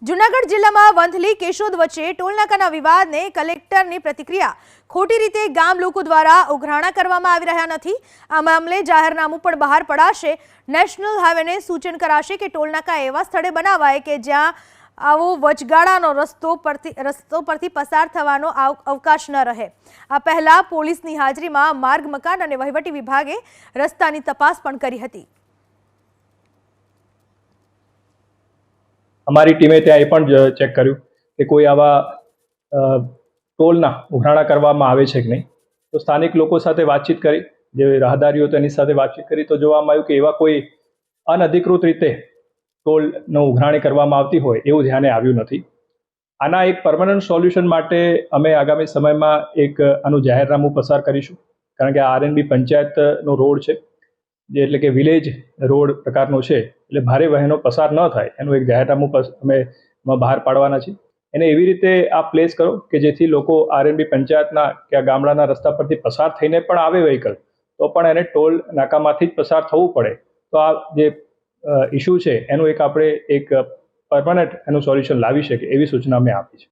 જૂનાગઢ જિલ્લામાં વંથલી કેશોદ વચ્ચે ટોલનાકાના વિવાદને કલેક્ટરની પ્રતિક્રિયા ખોટી રીતે ગામ લોકો દ્વારા ઉઘરાણા કરવામાં આવી રહ્યા નથી। આ મામલે જાહેરનામું પણ બહાર પડાશે। નેશનલ હાઈવેને સૂચન કરાશે કે ટોલનાકા એવા સ્થળે બનાવાય કે જ્યાં આવો વચગાળાનો રસ્તો પરથી પસાર થવાનો અવકાશ ન રહે। આ પહેલા પોલીસની હાજરીમાં માર્ગ મકાન અને વહીવટી વિભાગે રસ્તાની તપાસ પણ કરી હતી। हमारी टीमें ત્યાં એ પણ ચેક કર્યું કે કોઈ આવા ટોલના ઉઘરાણા કરવામાં આવે છે કે નહીં। તો સ્થાનિક લોકો સાથે વાતચીત કરી, જે રાહદારીઓ તેની સાથે વાતચીત કરી તો જોવામાં આવ્યું કે એવા કોઈ અનધિકૃત રીતે ટોલનો ઉઘરાણી કરવામાં આવતી હોય એવું ધ્યાને આવ્યું નથી। આના એક પરમનન્ટ સોલ્યુશન માટે અમે આગામી સમયમાં એક આનું જાહેરનામું પસાર કરીશું, કારણ કે આ આરએનબી પંચાયતનો રોડ છે, જે એટલે કે વિલેજ રોડ પ્રકારનો છે, એટલે ભારે વાહનો પસાર ન થાય એનું એક જાહેરનામું અમે બહાર પાડવાના છીએ। એને એવી રીતે આ પ્લેસ કરો કે જેથી લોકો આરએનબી પંચાયતના કે આ ગામડાના રસ્તા પરથી પસાર થઈને પણ આવે વ્હીકલ તો પણ એને ટોલ નાકામાંથી જ પસાર થવું પડે। તો આ જે ઇસ્યુ છે એનું એક આપણે એક પરમનન્ટ એનું સોલ્યુશન લાવી શકીએ એવી સૂચના અમે આપી છે।